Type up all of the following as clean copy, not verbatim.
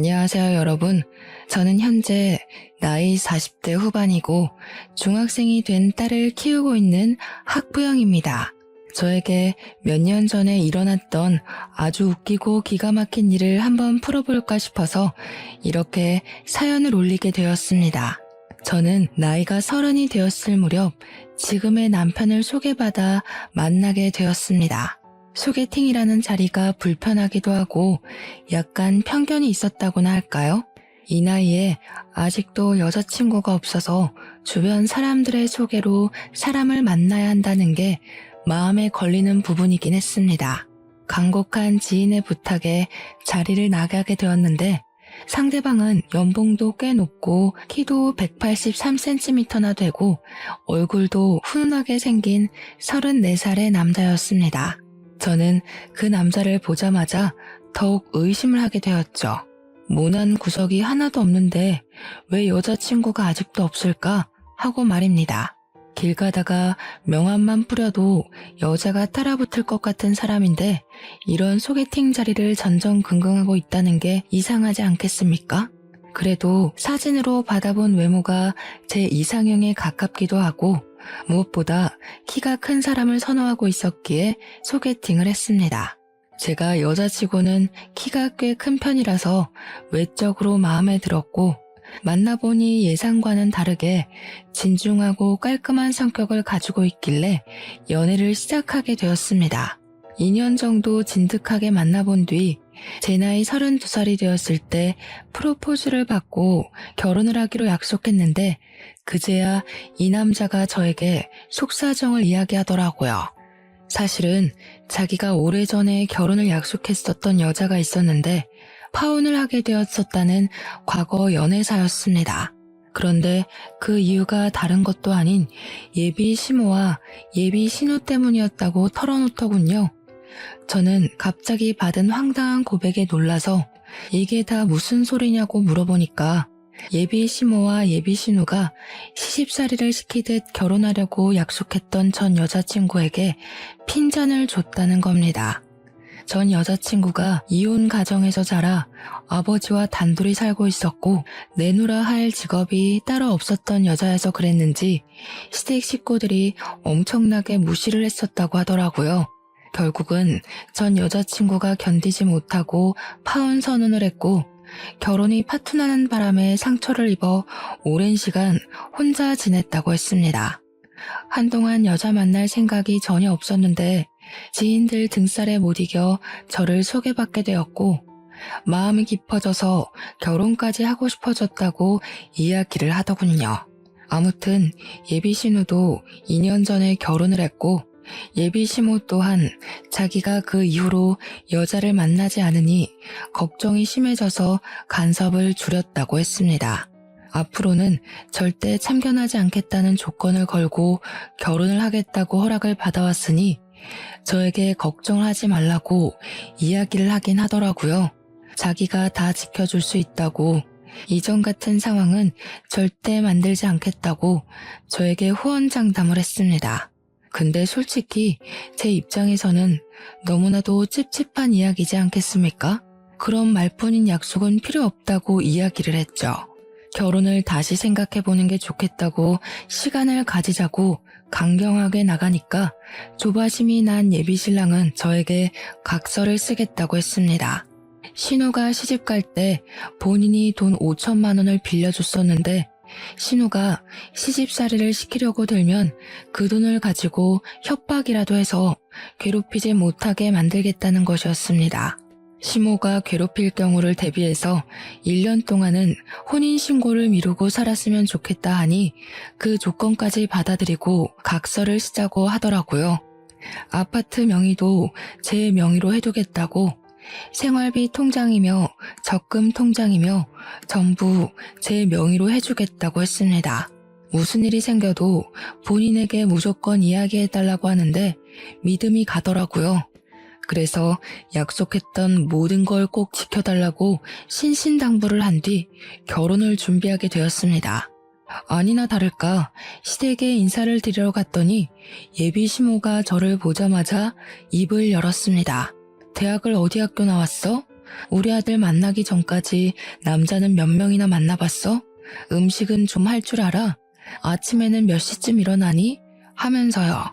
안녕하세요, 여러분. 저는 현재 나이 40대 후반이고 중학생이 된 딸을 키우고 있는 학부형입니다. 저에게 몇 년 전에 일어났던 아주 웃기고 기가 막힌 일을 한번 풀어볼까 싶어서 이렇게 사연을 올리게 되었습니다. 저는 나이가 30이 되었을 무렵 지금의 남편을 소개받아 만나게 되었습니다. 소개팅이라는 자리가 불편하기도 하고 약간 편견이 있었다고나 할까요? 이 나이에 아직도 여자친구가 없어서 주변 사람들의 소개로 사람을 만나야 한다는 게 마음에 걸리는 부분이긴 했습니다. 간곡한 지인의 부탁에 자리를 나가게 되었는데 상대방은 연봉도 꽤 높고 키도 183cm나 되고 얼굴도 훈훈하게 생긴 34살의 남자였습니다. 저는 그 남자를 보자마자 더욱 의심을 하게 되었죠. 모난 구석이 하나도 없는데 왜 여자친구가 아직도 없을까 하고 말입니다. 길 가다가 명함만 뿌려도 여자가 따라붙을 것 같은 사람인데 이런 소개팅 자리를 전전긍긍하고 있다는 게 이상하지 않겠습니까? 그래도 사진으로 받아본 외모가 제 이상형에 가깝기도 하고 무엇보다 키가 큰 사람을 선호하고 있었기에 소개팅을 했습니다. 제가 여자치고는 키가 꽤 큰 편이라서 외적으로 마음에 들었고 만나보니 예상과는 다르게 진중하고 깔끔한 성격을 가지고 있길래 연애를 시작하게 되었습니다. 2년 정도 진득하게 만나본 뒤 제 나이 32살이 되었을 때 프로포즈를 받고 결혼을 하기로 약속했는데 그제야 이 남자가 저에게 속사정을 이야기하더라고요. 사실은 자기가 오래전에 결혼을 약속했었던 여자가 있었는데 파혼을 하게 되었었다는 과거 연애사였습니다. 그런데 그 이유가 다른 것도 아닌 예비 시모와 예비 신우 때문이었다고 털어놓더군요. 저는 갑자기 받은 황당한 고백에 놀라서 이게 다 무슨 소리냐고 물어보니까 예비 시모와 예비 신우가 시집살이를 시키듯 결혼하려고 약속했던 전 여자친구에게 핀잔을 줬다는 겁니다. 전 여자친구가 이혼 가정에서 자라 아버지와 단둘이 살고 있었고 내놓으라 할 직업이 따로 없었던 여자여서 그랬는지 시댁 식구들이 엄청나게 무시를 했었다고 하더라고요. 결국은 전 여자친구가 견디지 못하고 파혼 선언을 했고 결혼이 파토나는 바람에 상처를 입어 오랜 시간 혼자 지냈다고 했습니다. 한동안 여자 만날 생각이 전혀 없었는데 지인들 등살에 못 이겨 저를 소개받게 되었고 마음이 깊어져서 결혼까지 하고 싶어졌다고 이야기를 하더군요. 아무튼 예비 신우도 2년 전에 결혼을 했고 예비 시모 또한 자기가 그 이후로 여자를 만나지 않으니 걱정이 심해져서 간섭을 줄였다고 했습니다. 앞으로는 절대 참견하지 않겠다는 조건을 걸고 결혼을 하겠다고 허락을 받아왔으니 저에게 걱정하지 말라고 이야기를 하긴 하더라고요. 자기가 다 지켜줄 수 있다고 이전 같은 상황은 절대 만들지 않겠다고 저에게 후원장담을 했습니다. 근데 솔직히 제 입장에서는 너무나도 찝찝한 이야기지 않겠습니까? 그런 말뿐인 약속은 필요 없다고 이야기를 했죠. 결혼을 다시 생각해보는 게 좋겠다고 시간을 가지자고 강경하게 나가니까 조바심이 난 예비신랑은 저에게 각서를 쓰겠다고 했습니다. 신우가 시집갈 때 본인이 돈 5천만 원을 빌려줬었는데 신우가 시집살이를 시키려고 들면 그 돈을 가지고 협박이라도 해서 괴롭히지 못하게 만들겠다는 것이었습니다. 시모가 괴롭힐 경우를 대비해서 1년 동안은 혼인신고를 미루고 살았으면 좋겠다 하니 그 조건까지 받아들이고 각서를 쓰자고 하더라고요. 아파트 명의도 제 명의로 해두겠다고 생활비 통장이며 적금 통장이며 전부 제 명의로 해주겠다고 했습니다. 무슨 일이 생겨도 본인에게 무조건 이야기해달라고 하는데 믿음이 가더라고요. 그래서 약속했던 모든 걸 꼭 지켜달라고 신신당부를 한 뒤 결혼을 준비하게 되었습니다. 아니나 다를까 시댁에 인사를 드리러 갔더니 예비 시모가 저를 보자마자 입을 열었습니다. 대학을 어디 학교 나왔어? 우리 아들 만나기 전까지 남자는 몇 명이나 만나봤어? 음식은 좀 할 줄 알아? 아침에는 몇 시쯤 일어나니? 하면서요.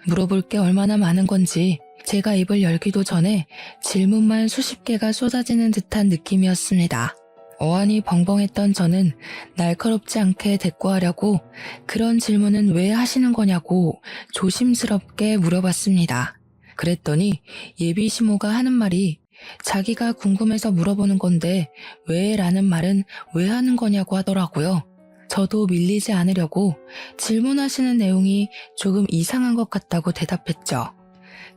물어볼 게 얼마나 많은 건지 제가 입을 열기도 전에 질문만 수십 개가 쏟아지는 듯한 느낌이었습니다. 어안이 벙벙했던 저는 날카롭지 않게 대꾸하려고 그런 질문은 왜 하시는 거냐고 조심스럽게 물어봤습니다. 그랬더니 예비 시모가 하는 말이 자기가 궁금해서 물어보는 건데 왜 라는 말은 왜 하는 거냐고 하더라고요. 저도 밀리지 않으려고 질문하시는 내용이 조금 이상한 것 같다고 대답했죠.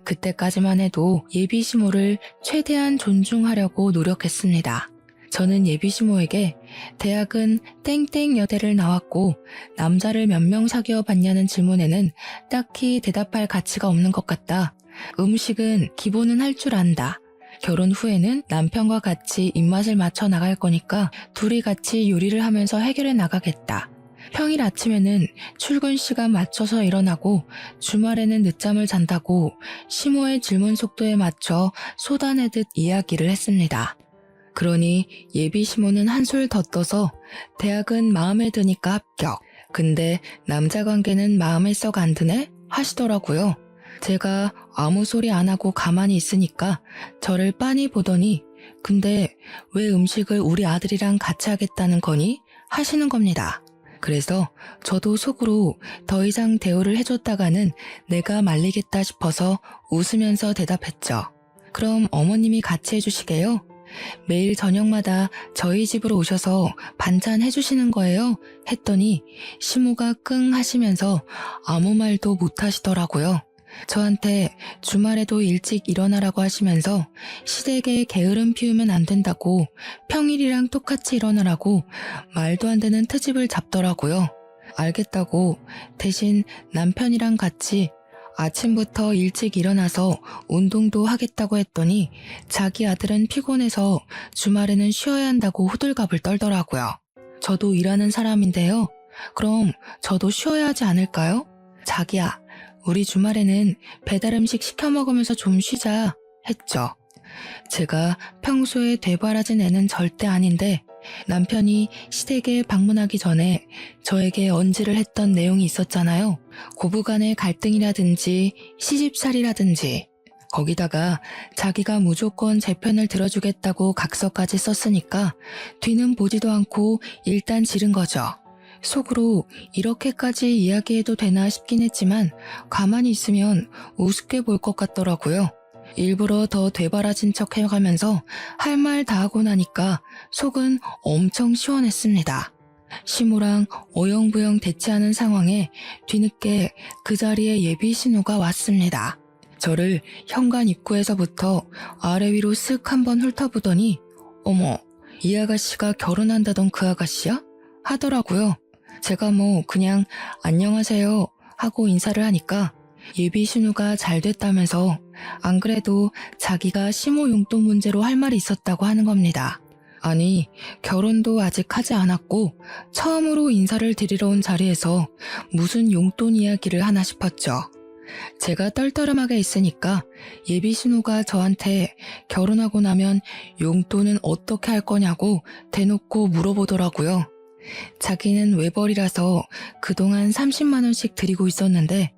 그때까지만 해도 예비 시모를 최대한 존중하려고 노력했습니다. 저는 예비 시모에게 대학은 땡땡 여대를 나왔고 남자를 몇 명 사귀어 봤냐는 질문에는 딱히 대답할 가치가 없는 것 같다. 음식은 기본은 할 줄 안다. 결혼 후에는 남편과 같이 입맛을 맞춰 나갈 거니까 둘이 같이 요리를 하면서 해결해 나가겠다. 평일 아침에는 출근 시간 맞춰서 일어나고 주말에는 늦잠을 잔다고 시모의 질문 속도에 맞춰 쏟아내듯 이야기를 했습니다. 그러니 예비 시모는 한술 더 떠서 대학은 마음에 드니까 합격. 근데 남자 관계는 마음에 썩 안 드네? 하시더라고요. 제가 아무 소리 안 하고 가만히 있으니까 저를 빤히 보더니 근데 왜 음식을 우리 아들이랑 같이 하겠다는 거니? 하시는 겁니다. 그래서 저도 속으로 더 이상 대우를 해줬다가는 내가 말리겠다 싶어서 웃으면서 대답했죠. 그럼 어머님이 같이 해주시게요? 매일 저녁마다 저희 집으로 오셔서 반찬 해주시는 거예요? 했더니 시모가 끙 하시면서 아무 말도 못 하시더라고요. 저한테 주말에도 일찍 일어나라고 하시면서 시댁에 게으름 피우면 안 된다고 평일이랑 똑같이 일어나라고 말도 안 되는 트집을 잡더라고요. 알겠다고 대신 남편이랑 같이 아침부터 일찍 일어나서 운동도 하겠다고 했더니 자기 아들은 피곤해서 주말에는 쉬어야 한다고 호들갑을 떨더라고요. 저도 일하는 사람인데요. 그럼 저도 쉬어야 하지 않을까요? 자기야, 우리 주말에는 배달 음식 시켜 먹으면서 좀 쉬자 했죠. 제가 평소에 되바라진 애는 절대 아닌데 남편이 시댁에 방문하기 전에 저에게 언지를 했던 내용이 있었잖아요. 고부간의 갈등이라든지 시집살이라든지 거기다가 자기가 무조건 제 편을 들어주겠다고 각서까지 썼으니까 뒤는 보지도 않고 일단 지른 거죠. 속으로 이렇게까지 이야기해도 되나 싶긴 했지만 가만히 있으면 우습게 볼 것 같더라고요. 일부러 더 되바라진 척 해가면서 할 말 다 하고 나니까 속은 엄청 시원했습니다. 시모랑 어영부영 대치하는 상황에 뒤늦게 그 자리에 예비 신호가 왔습니다. 저를 현관 입구에서부터 아래 위로 쓱 한번 훑어보더니 어머, 이 아가씨가 결혼한다던 그 아가씨야? 하더라고요. 제가 그냥 안녕하세요 하고 인사를 하니까 예비 신우가 잘 됐다면서 안 그래도 자기가 시모 용돈 문제로 할 말이 있었다고 하는 겁니다. 아니, 결혼도 아직 하지 않았고 처음으로 인사를 드리러 온 자리에서 무슨 용돈 이야기를 하나 싶었죠. 제가 떨떠름하게 있으니까 예비 신우가 저한테 결혼하고 나면 용돈은 어떻게 할 거냐고 대놓고 물어보더라고요. 자기는 외벌이라서 그동안 30만 원씩 드리고 있었는데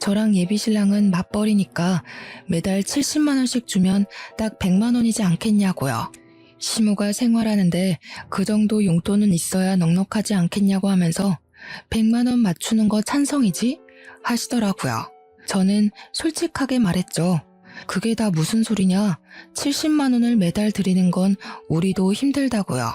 저랑 예비신랑은 맞벌이니까 매달 70만 원씩 주면 딱 100만 원이지 않겠냐고요. 시모가 생활하는데 그 정도 용돈은 있어야 넉넉하지 않겠냐고 하면서 100만 원 맞추는 거 찬성이지? 하시더라고요. 저는 솔직하게 말했죠. 그게 다 무슨 소리냐? 70만 원을 매달 드리는 건 우리도 힘들다고요.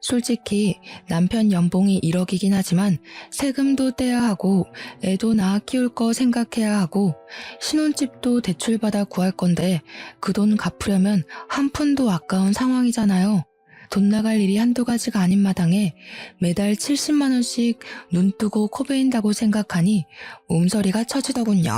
솔직히 남편 연봉이 1억이긴 하지만 세금도 떼야 하고 애도 낳아 키울 거 생각해야 하고 신혼집도 대출받아 구할 건데 그 돈 갚으려면 한 푼도 아까운 상황이잖아요. 돈 나갈 일이 한두 가지가 아닌 마당에 매달 70만 원씩 눈 뜨고 코 베인다고 생각하니 몸서리가 쳐지더군요.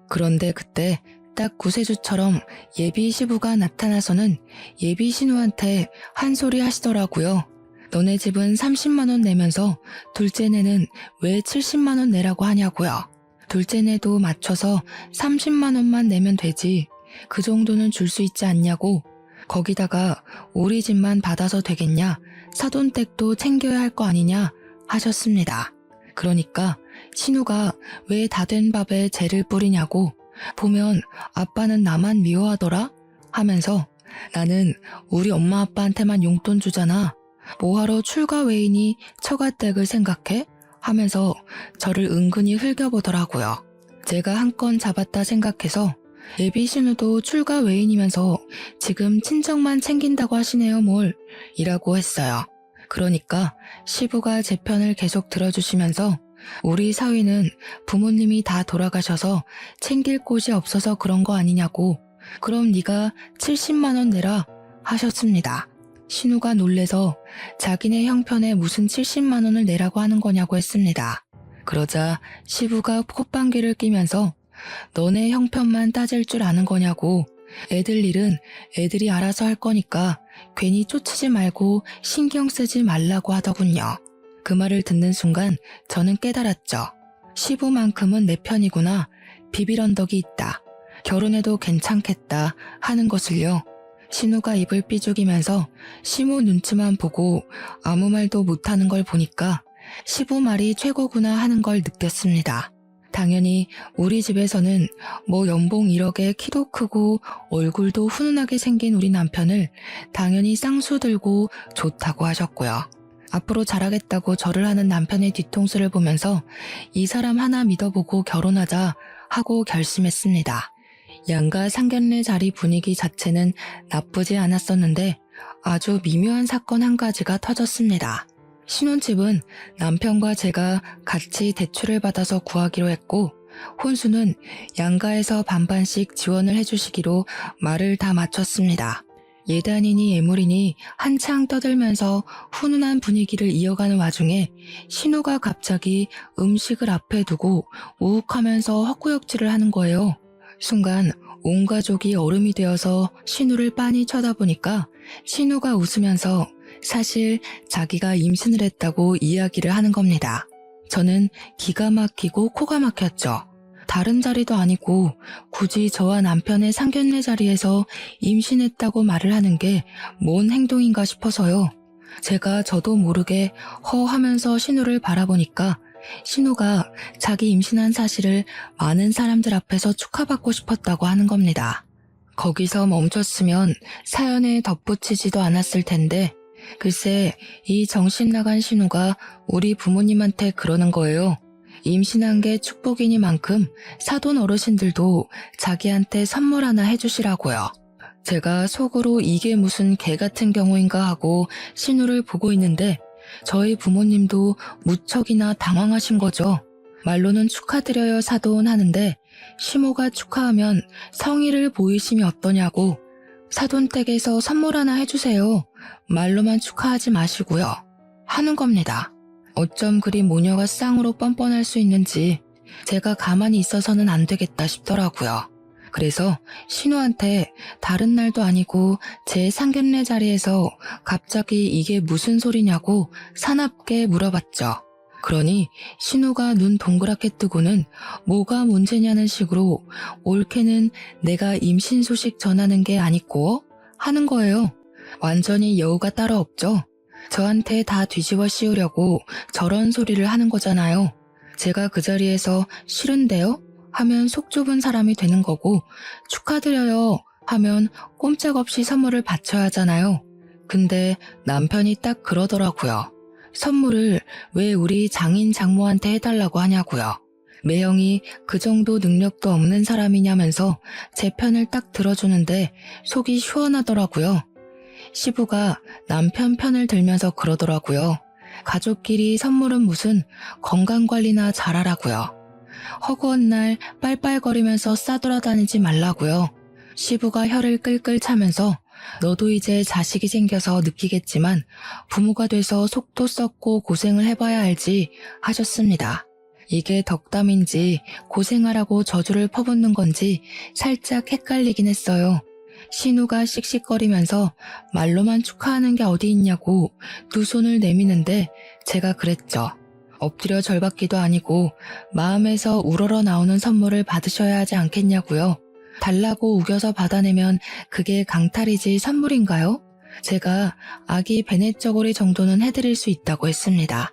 그런데 그때 딱 구세주처럼 예비 시부가 나타나서는 예비 신우한테 한 소리 하시더라고요. 너네 집은 30만 원 내면서 둘째네는 왜 70만 원 내라고 하냐고요. 둘째네도 맞춰서 30만 원만 내면 되지. 그 정도는 줄 수 있지 않냐고. 거기다가 우리 집만 받아서 되겠냐? 사돈댁도 챙겨야 할 거 아니냐? 하셨습니다. 그러니까 신우가 왜 다 된 밥에 재를 뿌리냐고, 보면 아빠는 나만 미워하더라? 하면서 나는 우리 엄마 아빠한테만 용돈 주잖아. 뭐하러 출가 외인이 처가댁을 생각해? 하면서 저를 은근히 흘겨보더라고요. 제가 한 건 잡았다 생각해서 예비 신우도 출가 외인이면서 지금 친정만 챙긴다고 하시네요 뭘, 이라고 했어요. 그러니까 시부가 제 편을 계속 들어주시면서 우리 사위는 부모님이 다 돌아가셔서 챙길 곳이 없어서 그런 거 아니냐고, 그럼 네가 70만 원 내라 하셨습니다. 신우가 놀래서 자기네 형편에 무슨 70만 원을 내라고 하는 거냐고 했습니다. 그러자 시부가 콧방귀를 끼면서 너네 형편만 따질 줄 아는 거냐고, 애들 일은 애들이 알아서 할 거니까 괜히 쫓지 말고 신경 쓰지 말라고 하더군요. 그 말을 듣는 순간 저는 깨달았죠. 시부만큼은 내 편이구나. 비빌 언덕이 있다. 결혼해도 괜찮겠다 하는 것을요. 신우가 입을 삐죽이면서 시모 눈치만 보고 아무 말도 못하는 걸 보니까 시부 말이 최고구나 하는 걸 느꼈습니다. 당연히 우리 집에서는 뭐 연봉 1억에 키도 크고 얼굴도 훈훈하게 생긴 우리 남편을 당연히 쌍수 들고 좋다고 하셨고요. 앞으로 잘하겠다고 절을 하는 남편의 뒤통수를 보면서 이 사람 하나 믿어보고 결혼하자 하고 결심했습니다. 양가 상견례 자리 분위기 자체는 나쁘지 않았었는데 아주 미묘한 사건 한 가지가 터졌습니다. 신혼집은 남편과 제가 같이 대출을 받아서 구하기로 했고, 혼수는 양가에서 반반씩 지원을 해주시기로 말을 다 마쳤습니다. 예단이니 예물이니 한창 떠들면서 훈훈한 분위기를 이어가는 와중에 신우가 갑자기 음식을 앞에 두고 우욱하면서 헛구역질을 하는 거예요. 순간 온 가족이 얼음이 되어서 신우를 빤히 쳐다보니까 신우가 웃으면서 사실 자기가 임신을 했다고 이야기를 하는 겁니다. 저는 기가 막히고 코가 막혔죠. 다른 자리도 아니고 굳이 저와 남편의 상견례 자리에서 임신했다고 말을 하는 게 뭔 행동인가 싶어서요. 제가 저도 모르게 허 하면서 신우를 바라보니까 신우가 자기 임신한 사실을 많은 사람들 앞에서 축하받고 싶었다고 하는 겁니다. 거기서 멈췄으면 사연에 덧붙이지도 않았을 텐데 글쎄 이 정신 나간 신우가 우리 부모님한테 그러는 거예요. 임신한 게 축복이니만큼 사돈 어르신들도 자기한테 선물 하나 해주시라고요. 제가 속으로 이게 무슨 개 같은 경우인가 하고 신우를 보고 있는데 저희 부모님도 무척이나 당황하신 거죠. 말로는 축하드려요 사돈 하는데 시모가 축하하면 성의를 보이시면 어떠냐고, 사돈댁에서 선물 하나 해주세요. 말로만 축하하지 마시고요. 하는 겁니다. 어쩜 그리 모녀가 쌍으로 뻔뻔할 수 있는지 제가 가만히 있어서는 안 되겠다 싶더라고요. 그래서 신우한테 다른 날도 아니고 제 상견례 자리에서 갑자기 이게 무슨 소리냐고 사납게 물어봤죠. 그러니 신우가 눈 동그랗게 뜨고는 뭐가 문제냐는 식으로 올케는 내가 임신 소식 전하는 게 아니고 하는 거예요. 완전히 여우가 따로 없죠. 저한테 다 뒤집어 씌우려고 저런 소리를 하는 거잖아요. 제가 그 자리에서 싫은데요? 하면 속 좁은 사람이 되는 거고, 축하드려요 하면 꼼짝없이 선물을 바쳐야 하잖아요. 근데 남편이 딱 그러더라고요. 선물을 왜 우리 장인 장모한테 해달라고 하냐고요. 매형이 그 정도 능력도 없는 사람이냐면서 제 편을 딱 들어주는데 속이 시원하더라고요. 시부가 남편 편을 들면서 그러더라고요. 가족끼리 선물은 무슨 건강관리나 잘하라고요. 허구한 날 빨빨거리면서 싸돌아다니지 말라고요. 시부가 혀를 끌끌 차면서 너도 이제 자식이 생겨서 느끼겠지만 부모가 돼서 속도 썩고 고생을 해봐야 알지 하셨습니다. 이게 덕담인지 고생하라고 저주를 퍼붓는 건지 살짝 헷갈리긴 했어요. 신우가 씩씩거리면서 말로만 축하하는 게 어디 있냐고 두 손을 내미는데 제가 그랬죠. 엎드려 절받기도 아니고 마음에서 우러러 나오는 선물을 받으셔야 하지 않겠냐고요. 달라고 우겨서 받아내면 그게 강탈이지 선물인가요? 제가 아기 베넷저고리 정도는 해드릴 수 있다고 했습니다.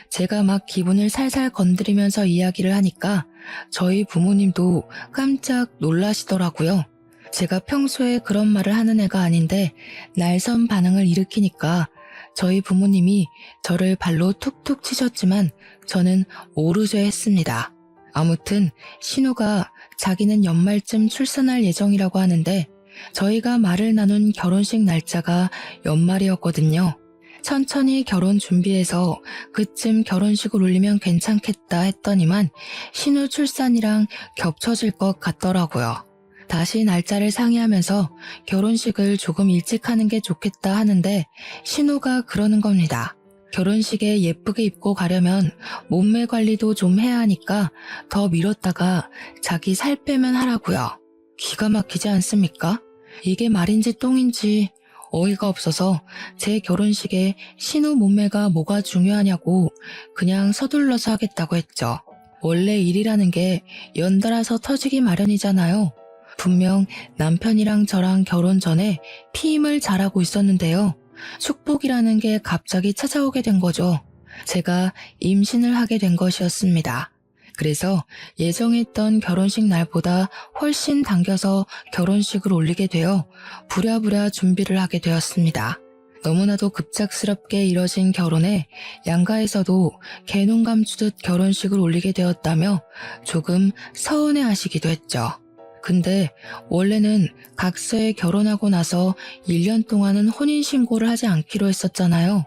제가 막 기분을 살살 건드리면서 이야기를 하니까 저희 부모님도 깜짝 놀라시더라고요. 제가 평소에 그런 말을 하는 애가 아닌데 날선 반응을 일으키니까 저희 부모님이 저를 발로 툭툭 치셨지만 저는 오르쇠했습니다. 아무튼 신우가 자기는 연말쯤 출산할 예정이라고 하는데 저희가 말을 나눈 결혼식 날짜가 연말이었거든요. 천천히 결혼 준비해서 그쯤 결혼식을 올리면 괜찮겠다 했더니만 신우 출산이랑 겹쳐질 것 같더라고요. 다시 날짜를 상의하면서 결혼식을 조금 일찍 하는 게 좋겠다 하는데 신우가 그러는 겁니다. 결혼식에 예쁘게 입고 가려면 몸매 관리도 좀 해야 하니까 더 미뤘다가 자기 살 빼면 하라고요. 기가 막히지 않습니까? 이게 말인지 똥인지 어이가 없어서 제 결혼식에 신우 몸매가 뭐가 중요하냐고 그냥 서둘러서 하겠다고 했죠. 원래 일이라는 게 연달아서 터지기 마련이잖아요. 분명 남편이랑 저랑 결혼 전에 피임을 잘하고 있었는데요. 축복이라는 게 갑자기 찾아오게 된 거죠. 제가 임신을 하게 된 것이었습니다. 그래서 예정했던 결혼식 날보다 훨씬 당겨서 결혼식을 올리게 되어 부랴부랴 준비를 하게 되었습니다. 너무나도 급작스럽게 이뤄진 결혼에 양가에서도 개눈 감추듯 결혼식을 올리게 되었다며 조금 서운해하시기도 했죠. 근데 원래는 각서에 결혼하고 나서 1년 동안은 혼인신고를 하지 않기로 했었잖아요.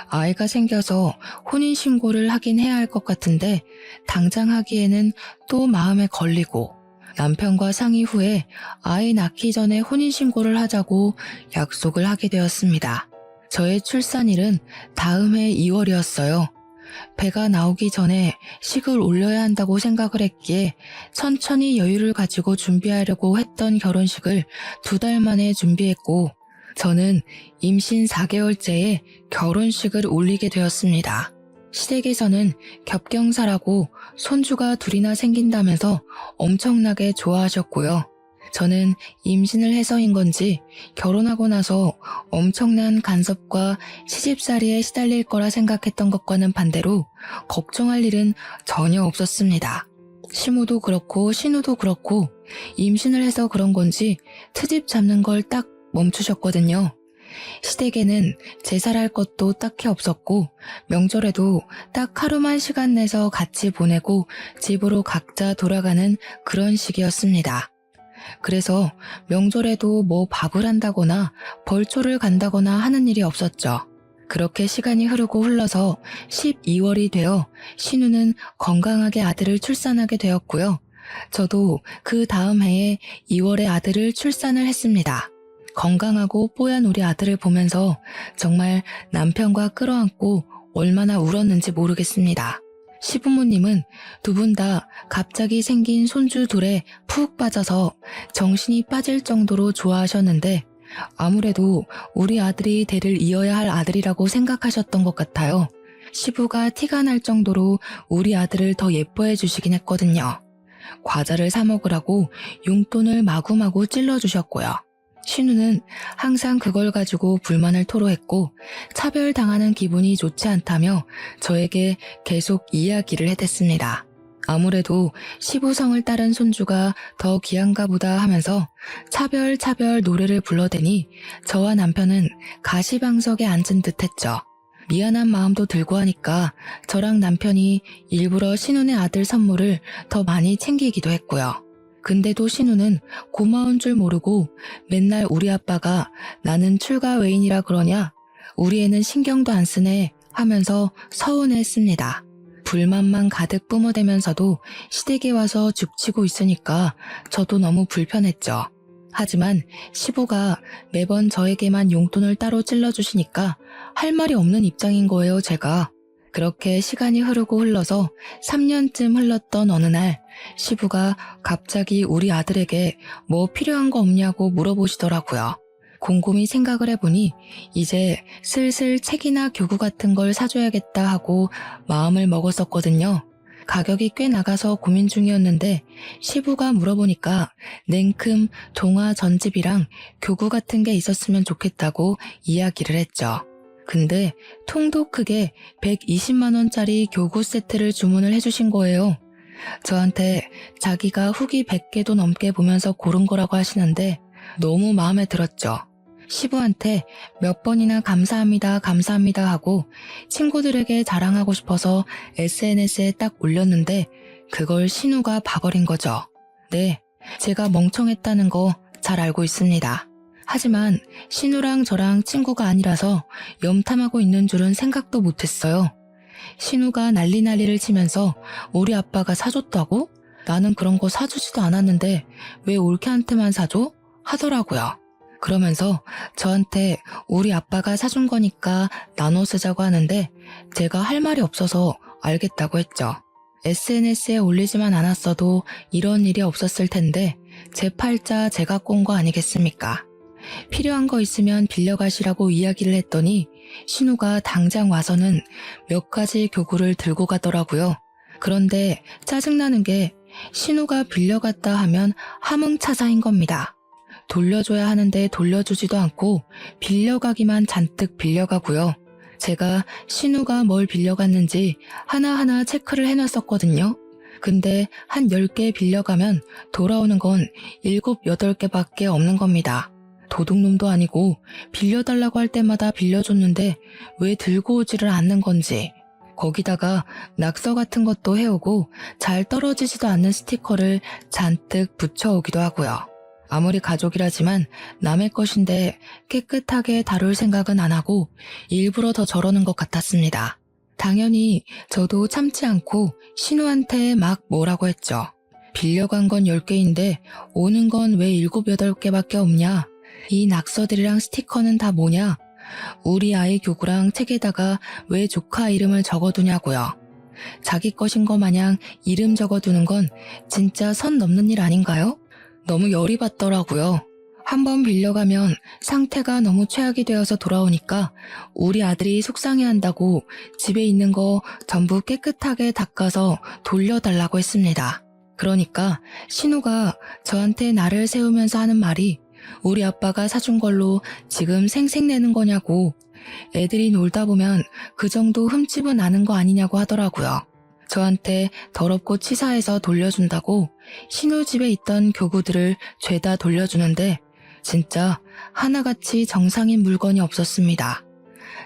아이가 생겨서 혼인신고를 하긴 해야 할 것 같은데 당장 하기에는 또 마음에 걸리고 남편과 상의 후에 아이 낳기 전에 혼인신고를 하자고 약속을 하게 되었습니다. 저의 출산일은 다음 해 2월이었어요. 배가 나오기 전에 식을 올려야 한다고 생각을 했기에 천천히 여유를 가지고 준비하려고 했던 결혼식을 2달 만에 준비했고 저는 임신 4개월째에 결혼식을 올리게 되었습니다. 시댁에서는 겹경사라고 손주가 2이나 생긴다면서 엄청나게 좋아하셨고요. 저는 임신을 해서인 건지 결혼하고 나서 엄청난 간섭과 시집살이에 시달릴 거라 생각했던 것과는 반대로 걱정할 일은 전혀 없었습니다. 시모도 그렇고 신우도 그렇고 임신을 해서 그런 건지 트집 잡는 걸 딱 멈추셨거든요. 시댁에는 제사할 것도 딱히 없었고 명절에도 딱 하루만 시간 내서 같이 보내고 집으로 각자 돌아가는 그런 시기였습니다. 그래서 명절에도 뭐 밥을 한다거나 벌초를 간다거나 하는 일이 없었죠. 그렇게 시간이 흐르고 흘러서 12월이 되어 신우는 건강하게 아들을 출산하게 되었고요. 저도 그 다음 해에 2월에 아들을 출산을 했습니다. 건강하고 뽀얀 우리 아들을 보면서 정말 남편과 끌어안고 얼마나 울었는지 모르겠습니다. 시부모님은 2분 다 갑자기 생긴 손주 둘에 푹 빠져서 정신이 빠질 정도로 좋아하셨는데 아무래도 우리 아들이 대를 이어야 할 아들이라고 생각하셨던 것 같아요. 시부가 티가 날 정도로 우리 아들을 더 예뻐해 주시긴 했거든요. 과자를 사 먹으라고 용돈을 마구마구 찔러주셨고요. 신우는 항상 그걸 가지고 불만을 토로했고 차별당하는 기분이 좋지 않다며 저에게 계속 이야기를 해댔습니다. 아무래도 시부성을 따른 손주가 더 귀한가 보다 하면서 차별 노래를 불러대니 저와 남편은 가시방석에 앉은 듯 했죠. 미안한 마음도 들고 하니까 저랑 남편이 일부러 신우네 아들 선물을 더 많이 챙기기도 했고요. 근데도 신우는 고마운 줄 모르고 맨날 우리 아빠가 나는 출가 외인이라 그러냐? 우리 애는 신경도 안 쓰네 하면서 서운해했습니다. 불만만 가득 뿜어대면서도 시댁에 와서 죽치고 있으니까 저도 너무 불편했죠. 하지만 시부가 매번 저에게만 용돈을 따로 찔러주시니까 할 말이 없는 입장인 거예요, 제가. 그렇게 시간이 흐르고 흘러서 3년쯤 흘렀던 어느 날 시부가 갑자기 우리 아들에게 뭐 필요한 거 없냐고 물어보시더라고요. 곰곰이 생각을 해보니 이제 슬슬 책이나 교구 같은 걸 사줘야겠다 하고 마음을 먹었었거든요. 가격이 꽤 나가서 고민 중이었는데 시부가 물어보니까 냉큼 동화 전집이랑 교구 같은 게 있었으면 좋겠다고 이야기를 했죠. 근데 통도 크게 120만원짜리 교구 세트를 주문을 해주신 거예요. 저한테 자기가 후기 100개도 넘게 보면서 고른 거라고 하시는데 너무 마음에 들었죠. 시부한테 몇 번이나 감사합니다, 감사합니다 하고 친구들에게 자랑하고 싶어서 SNS에 딱 올렸는데 그걸 신우가 봐버린 거죠. 네, 제가 멍청했다는 거 잘 알고 있습니다. 하지만 신우랑 저랑 친구가 아니라서 염탐하고 있는 줄은 생각도 못했어요. 신우가 난리를 치면서 우리 아빠가 사줬다고? 나는 그런 거 사주지도 않았는데 왜 올케한테만 사줘? 하더라고요. 그러면서 저한테 우리 아빠가 사준 거니까 나눠 쓰자고 하는데 제가 할 말이 없어서 알겠다고 했죠. SNS에 올리지만 않았어도 이런 일이 없었을 텐데 제 팔자 제가 꼰 거 아니겠습니까? 필요한 거 있으면 빌려가시라고 이야기를 했더니 신우가 당장 와서는 몇 가지 교구를 들고 가더라고요. 그런데 짜증나는 게 신우가 빌려갔다 하면 함흥차사인 겁니다. 돌려줘야 하는데 돌려주지도 않고 빌려가기만 잔뜩 빌려가고요. 제가 신우가 뭘 빌려갔는지 하나하나 체크를 해놨었거든요. 근데 한 10개 빌려가면 돌아오는 건 7, 8개밖에 없는 겁니다. 도둑놈도 아니고 빌려달라고 할 때마다 빌려줬는데 왜 들고 오지를 않는 건지. 거기다가 낙서 같은 것도 해오고 잘 떨어지지도 않는 스티커를 잔뜩 붙여오기도 하고요. 아무리 가족이라지만 남의 것인데 깨끗하게 다룰 생각은 안 하고 일부러 더 저러는 것 같았습니다. 당연히 저도 참지 않고 신우한테 막 뭐라고 했죠. 빌려간 건 10개인데 오는 건 왜 7, 8개밖에 없냐? 이 낙서들이랑 스티커는 다 뭐냐? 우리 아이 교구랑 책에다가 왜 조카 이름을 적어두냐고요. 자기 것인 거 마냥 이름 적어두는 건 진짜 선 넘는 일 아닌가요? 너무 열이 받더라고요. 한번 빌려가면 상태가 너무 최악이 되어서 돌아오니까 우리 아들이 속상해한다고 집에 있는 거 전부 깨끗하게 닦아서 돌려달라고 했습니다. 그러니까 신우가 저한테 나를 세우면서 하는 말이 우리 아빠가 사준 걸로 지금 생색내는 거냐고, 애들이 놀다 보면 그 정도 흠집은 나는 거 아니냐고 하더라고요. 저한테 더럽고 치사해서 돌려준다고 신우 집에 있던 교구들을 죄다 돌려주는데 진짜 하나같이 정상인 물건이 없었습니다.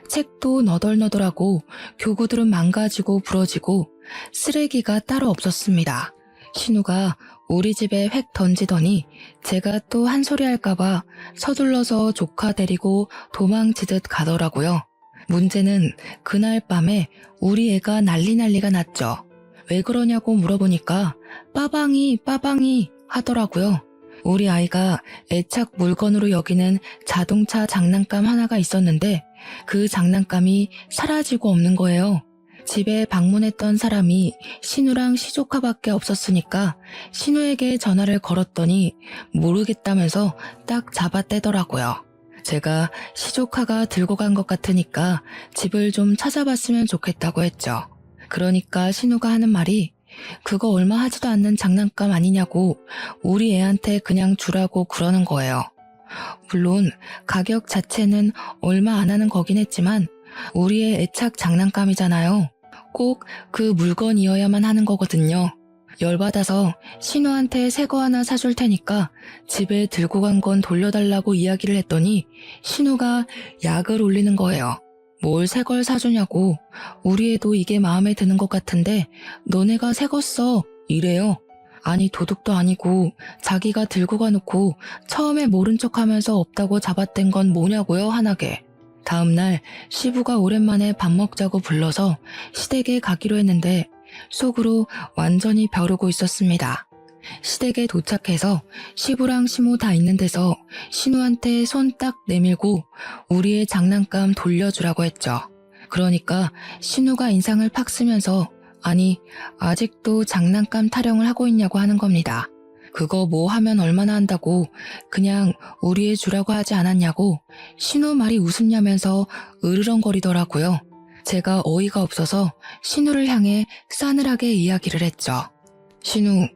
책도 너덜너덜하고 교구들은 망가지고 부러지고 쓰레기가 따로 없었습니다. 신우가 우리 집에 획 던지더니 제가 또 한 소리 할까봐 서둘러서 조카 데리고 도망치듯 가더라고요. 문제는 그날 밤에 우리 애가 난리가 났죠. 왜 그러냐고 물어보니까 빠방이 하더라고요. 우리 아이가 애착 물건으로 여기는 자동차 장난감 하나가 있었는데 그 장난감이 사라지고 없는 거예요. 집에 방문했던 사람이 신우랑 시조카밖에 없었으니까 신우에게 전화를 걸었더니 모르겠다면서 딱 잡아떼더라고요. 제가 시조카가 들고 간 것 같으니까 집을 좀 찾아봤으면 좋겠다고 했죠. 그러니까 신우가 하는 말이 그거 얼마 하지도 않는 장난감 아니냐고 우리 애한테 그냥 주라고 그러는 거예요. 물론 가격 자체는 얼마 안 하는 거긴 했지만 우리의 애착 장난감이잖아요. 꼭 그 물건이어야만 하는 거거든요. 열받아서 신우한테 새 거 하나 사줄 테니까 집에 들고 간 건 돌려달라고 이야기를 했더니 신우가 약을 올리는 거예요. 뭘 새 걸 사주냐고. 우리 애도 이게 마음에 드는 것 같은데 너네가 새 거 써. 이래요. 아니 도둑도 아니고 자기가 들고 가놓고 처음에 모른 척하면서 없다고 잡아뗀 건 뭐냐고요 하나게. 다음날 시부가 오랜만에 밥 먹자고 불러서 시댁에 가기로 했는데 속으로 완전히 벼르고 있었습니다. 시댁에 도착해서 시부랑 시모 다 있는 데서 신우한테 손 딱 내밀고 우리의 장난감 돌려주라고 했죠. 그러니까 신우가 인상을 팍 쓰면서 아니 아직도 장난감 타령을 하고 있냐고 하는 겁니다. 그거 뭐 하면 얼마나 한다고 그냥 우리 애 주라고 하지 않았냐고 신우 말이 웃음냐면서 으르렁거리더라고요. 제가 어이가 없어서 신우를 향해 싸늘하게 이야기를 했죠. 신우,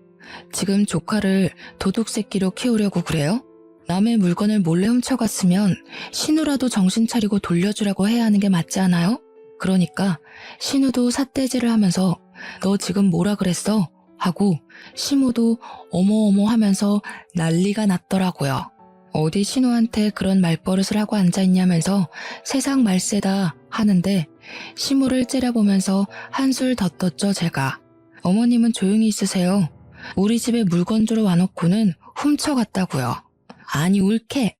지금 조카를 도둑새끼로 키우려고 그래요? 남의 물건을 몰래 훔쳐갔으면 신우라도 정신 차리고 돌려주라고 해야 하는 게 맞지 않아요? 그러니까 신우도 삿대질을 하면서 너 지금 뭐라 그랬어? 하고 시모도 어머어머 하면서 난리가 났더라고요. 어디 신우한테 그런 말버릇을 하고 앉아있냐면서 세상 말세다 하는데 시모를 째려보면서 한술 더 떴죠 제가. 어머님은 조용히 있으세요. 우리 집에 물건 주러 와놓고는 훔쳐갔다고요. 아니 옳게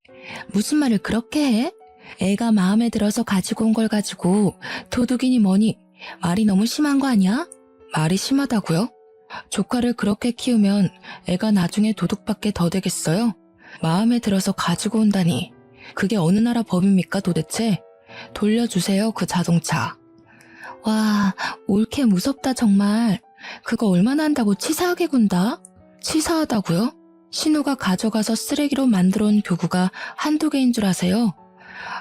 무슨 말을 그렇게 해? 애가 마음에 들어서 가지고 온 걸 가지고 도둑이니 뭐니 말이 너무 심한 거 아니야? 말이 심하다고요? 조카를 그렇게 키우면 애가 나중에 도둑밖에 더 되겠어요? 마음에 들어서 가지고 온다니 그게 어느 나라 법입니까 도대체? 돌려주세요 그 자동차. 와 옳게 무섭다 정말. 그거 얼마나 한다고 치사하게 군다? 치사하다고요? 신우가 가져가서 쓰레기로 만들어 온 교구가 한두 개인 줄 아세요?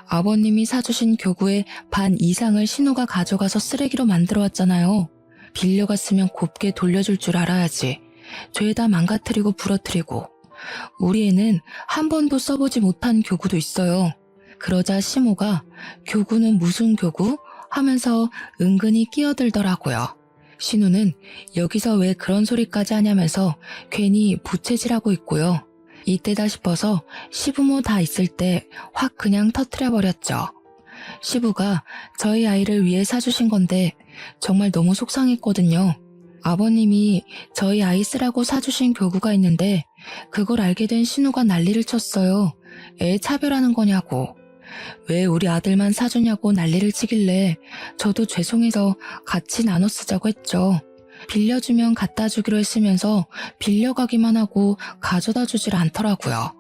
아버님이 사주신 교구의 반 이상을 신우가 가져가서 쓰레기로 만들어 왔잖아요. 빌려갔으면 곱게 돌려줄 줄 알아야지. 죄다 망가뜨리고 부러뜨리고. 우리 애는 한 번도 써보지 못한 교구도 있어요. 그러자 시모가 교구는 무슨 교구? 하면서 은근히 끼어들더라고요. 신우는 여기서 왜 그런 소리까지 하냐면서 괜히 부채질하고 있고요. 이때다 싶어서 시부모 다 있을 때 확 그냥 터뜨려버렸죠. 시부가 저희 아이를 위해 사주신 건데 정말 너무 속상했거든요. 아버님이 저희 아이 쓰라고 사주신 교구가 있는데 그걸 알게 된 신우가 난리를 쳤어요. 애 차별하는 거냐고. 왜 우리 아들만 사주냐고 난리를 치길래 저도 죄송해서 같이 나눠 쓰자고 했죠. 빌려주면 갖다 주기로 했으면서 빌려가기만 하고 가져다 주질 않더라고요.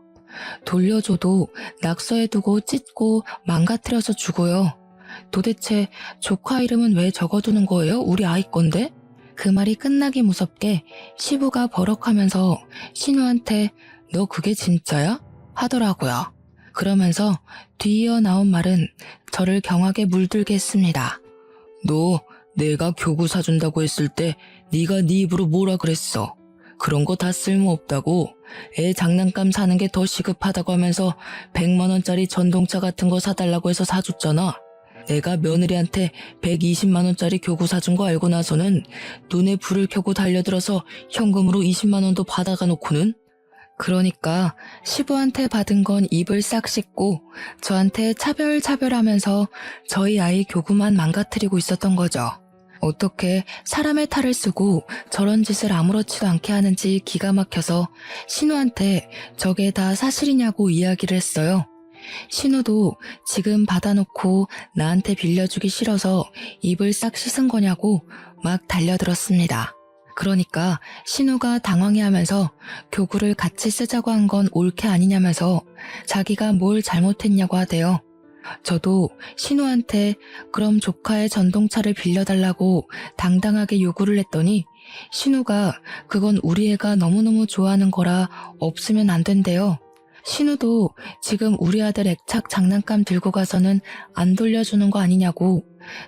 돌려줘도 낙서해두고 찢고 망가뜨려서 주고요. 도대체 조카 이름은 왜 적어두는 거예요? 우리 아이 건데? 그 말이 끝나기 무섭게 시부가 버럭하면서 신우한테 너 그게 진짜야? 하더라고요. 그러면서 뒤이어 나온 말은 저를 경악에 물들게 했습니다. 너 내가 교구 사준다고 했을 때 네가 네 입으로 뭐라 그랬어? 그런 거 다 쓸모없다고. 애 장난감 사는 게 더 시급하다고 하면서 100만 원짜리 전동차 같은 거 사달라고 해서 사줬잖아. 내가 며느리한테 120만 원짜리 교구 사준 거 알고 나서는 눈에 불을 켜고 달려들어서 현금으로 20만 원도 받아가 놓고는. 그러니까 시부한테 받은 건 입을 싹 씻고 저한테 차별하면서 저희 아이 교구만 망가뜨리고 있었던 거죠. 어떻게 사람의 탈을 쓰고 저런 짓을 아무렇지도 않게 하는지 기가 막혀서 신우한테 저게 다 사실이냐고 이야기를 했어요. 신우도 지금 받아놓고 나한테 빌려주기 싫어서 입을 싹 씻은 거냐고 막 달려들었습니다. 그러니까 신우가 당황해하면서 교구를 같이 쓰자고 한 건 옳게 아니냐면서 자기가 뭘 잘못했냐고 하대요. 저도 신우한테 그럼 조카의 전동차를 빌려달라고 당당하게 요구를 했더니 신우가 그건 우리 애가 너무너무 좋아하는 거라 없으면 안 된대요. 신우도 지금 우리 아들 액착 장난감 들고 가서는 안 돌려주는 거 아니냐고,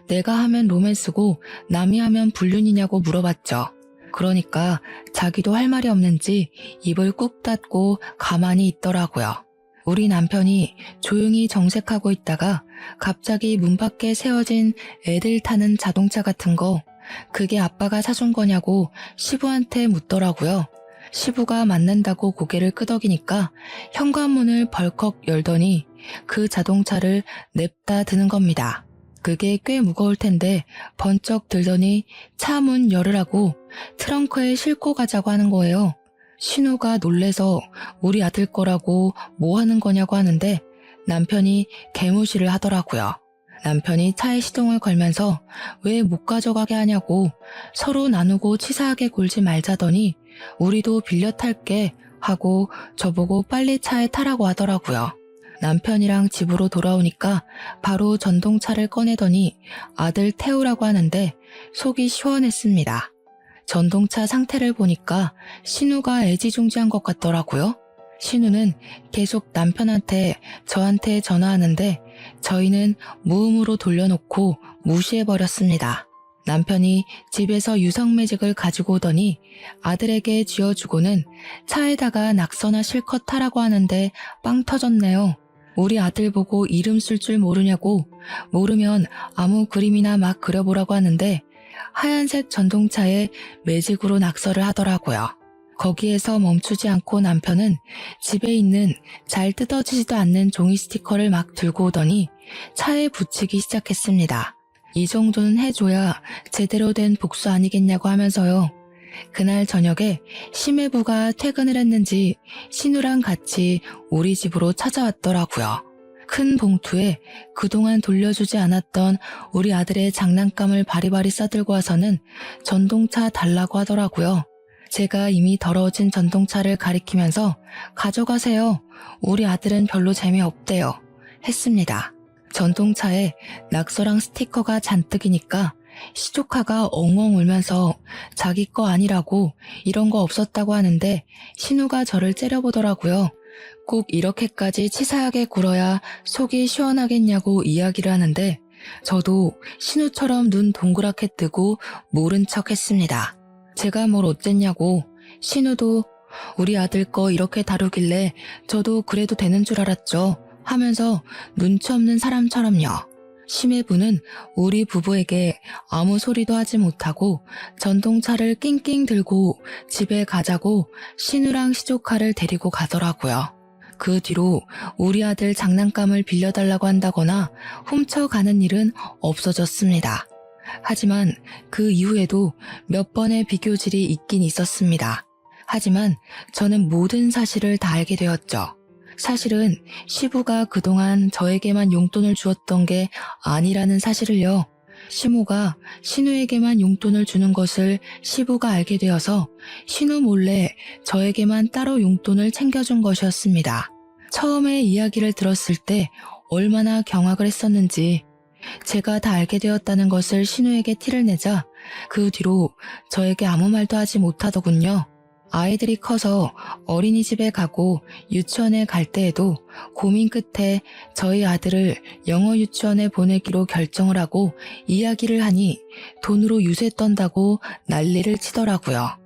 내가 하면 로맨스고 남이 하면 불륜이냐고 물어봤죠. 그러니까 자기도 할 말이 없는지 입을 꾹 닫고 가만히 있더라고요. 우리 남편이 조용히 정색하고 있다가 갑자기 문 밖에 세워진 애들 타는 자동차 같은 거, 그게 아빠가 사준 거냐고 시부한테 묻더라고요. 시부가 맞는다고 고개를 끄덕이니까 현관문을 벌컥 열더니 그 자동차를 냅다 드는 겁니다. 그게 꽤 무거울 텐데 번쩍 들더니 차 문 열으라고 트렁크에 싣고 가자고 하는 거예요. 신우가 놀래서 우리 아들 거라고 뭐 하는 거냐고 하는데 남편이 개무시를 하더라고요. 남편이 차에 시동을 걸면서 왜 못 가져가게 하냐고 서로 나누고 치사하게 굴지 말자더니 우리도 빌려 탈게 하고 저보고 빨리 차에 타라고 하더라고요. 남편이랑 집으로 돌아오니까 바로 전동차를 꺼내더니 아들 태우라고 하는데 속이 시원했습니다. 전동차 상태를 보니까 신우가 애지중지한 것 같더라고요. 신우는 계속 남편한테 저한테 전화하는데 저희는 무음으로 돌려놓고 무시해버렸습니다. 남편이 집에서 유성매직을 가지고 오더니 아들에게 쥐어주고는 차에다가 낙서나 실컷 타라고 하는데 빵 터졌네요. 우리 아들 보고 이름 쓸 줄 모르냐고, 모르면 아무 그림이나 막 그려보라고 하는데 하얀색 전동차에 매직으로 낙서를 하더라고요. 거기에서 멈추지 않고 남편은 집에 있는 잘 뜯어지지도 않는 종이 스티커를 막 들고 오더니 차에 붙이기 시작했습니다. 이 정도는 해줘야 제대로 된 복수 아니겠냐고 하면서요. 그날 저녁에 심해부가 퇴근을 했는지 신우랑 같이 우리 집으로 찾아왔더라고요. 큰 봉투에 그동안 돌려주지 않았던 우리 아들의 장난감을 바리바리 싸들고 와서는 전동차 달라고 하더라고요. 제가 이미 더러워진 전동차를 가리키면서 가져가세요. 우리 아들은 별로 재미없대요. 했습니다. 전동차에 낙서랑 스티커가 잔뜩이니까 시조카가 엉엉 울면서 자기 거 아니라고 이런 거 없었다고 하는데 신우가 저를 째려보더라고요. 꼭 이렇게까지 치사하게 굴어야 속이 시원하겠냐고 이야기를 하는데 저도 신우처럼 눈 동그랗게 뜨고 모른 척 했습니다. 제가 뭘 어쨌냐고. 신우도 우리 아들 거 이렇게 다루길래 저도 그래도 되는 줄 알았죠 하면서 눈치 없는 사람처럼요. 심해부는 우리 부부에게 아무 소리도 하지 못하고 전동차를 낑낑 들고 집에 가자고 신우랑 시조카를 데리고 가더라고요. 그 뒤로 우리 아들 장난감을 빌려달라고 한다거나 훔쳐가는 일은 없어졌습니다. 하지만 그 이후에도 몇 번의 비교질이 있긴 있었습니다. 하지만 저는 모든 사실을 다 알게 되었죠. 사실은 시부가 그동안 저에게만 용돈을 주었던 게 아니라는 사실을요. 시모가 신우에게만 용돈을 주는 것을 시부가 알게 되어서 신우 몰래 저에게만 따로 용돈을 챙겨준 것이었습니다. 처음에 이야기를 들었을 때 얼마나 경악을 했었는지 제가 다 알게 되었다는 것을 신우에게 티를 내자 그 뒤로 저에게 아무 말도 하지 못하더군요. 아이들이 커서 어린이집에 가고 유치원에 갈 때에도 고민 끝에 저희 아들을 영어 유치원에 보내기로 결정을 하고 이야기를 하니 돈으로 유세 떤다고 난리를 치더라고요.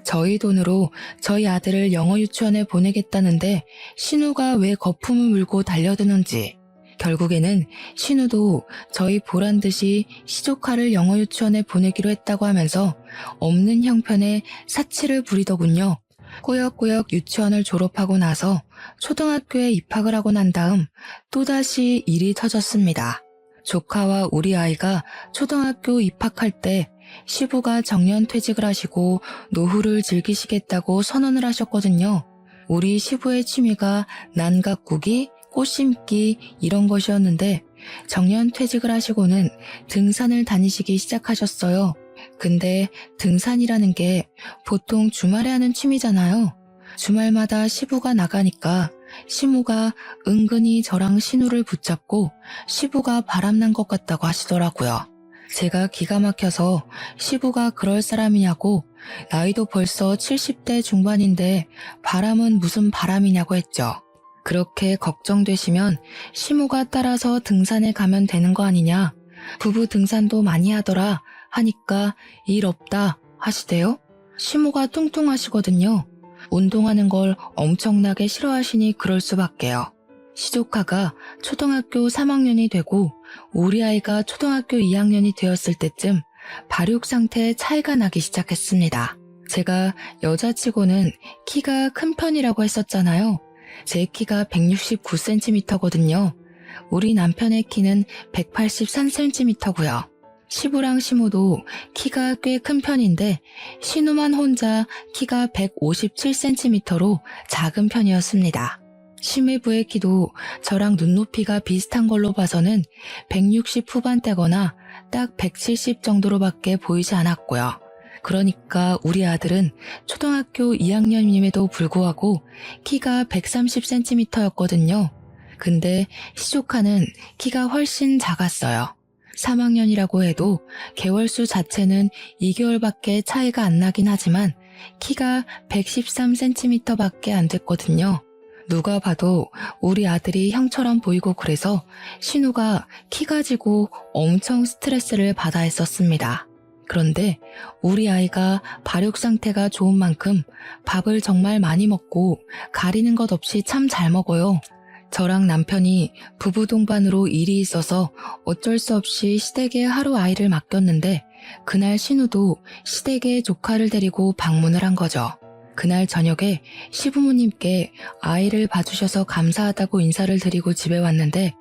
저희 돈으로 저희 아들을 영어 유치원에 보내겠다는데 신우가 왜 거품을 물고 달려드는지, 결국에는 신우도 저희 보란 듯이 시조카를 영어 유치원에 보내기로 했다고 하면서 없는 형편에 사치를 부리더군요. 꾸역꾸역 유치원을 졸업하고 나서 초등학교에 입학을 하고 난 다음 또다시 일이 터졌습니다. 조카와 우리 아이가 초등학교 입학할 때 시부가 정년퇴직을 하시고 노후를 즐기시겠다고 선언을 하셨거든요. 우리 시부의 취미가 난각구기, 꽃 심기 이런 것이었는데 정년퇴직을 하시고는 등산을 다니시기 시작하셨어요. 근데 등산이라는 게 보통 주말에 하는 취미잖아요. 주말마다 시부가 나가니까 시모가 은근히 저랑 신우를 붙잡고 시부가 바람난 것 같다고 하시더라고요. 제가 기가 막혀서 시부가 그럴 사람이냐고, 나이도 벌써 70대 중반인데 바람은 무슨 바람이냐고 했죠. 그렇게 걱정되시면 시모가 따라서 등산에 가면 되는 거 아니냐, 부부 등산도 많이 하더라 하니까 일 없다 하시대요. 시모가 뚱뚱하시거든요. 운동하는 걸 엄청나게 싫어하시니 그럴 수밖에요. 시조카가 초등학교 3학년이 되고 우리 아이가 초등학교 2학년이 되었을 때쯤 발육 상태에 차이가 나기 시작했습니다. 제가 여자치고는 키가 큰 편이라고 했었잖아요. 제 키가 169cm거든요. 우리 남편의 키는 183cm고요. 시부랑 시모도 키가 꽤 큰 편인데 신우만 혼자 키가 157cm로 작은 편이었습니다. 심해부의 키도 저랑 눈높이가 비슷한 걸로 봐서는 160 후반대거나 딱 170 정도로밖에 보이지 않았고요. 그러니까 우리 아들은 초등학교 2학년임에도 불구하고 키가 130cm였거든요. 근데 시조카는 키가 훨씬 작았어요. 3학년이라고 해도 개월수 자체는 2개월밖에 차이가 안 나긴 하지만 키가 113cm밖에 안 됐거든요. 누가 봐도 우리 아들이 형처럼 보이고 그래서 신우가 키가 지고 엄청 스트레스를 받아 했었습니다. 그런데 우리 아이가 발육 상태가 좋은 만큼 밥을 정말 많이 먹고 가리는 것 없이 참 잘 먹어요. 저랑 남편이 부부 동반으로 일이 있어서 어쩔 수 없이 시댁에 하루 아이를 맡겼는데 그날 신우도 시댁에 조카를 데리고 방문을 한 거죠. 그날 저녁에 시부모님께 아이를 봐주셔서 감사하다고 인사를 드리고 집에 왔는데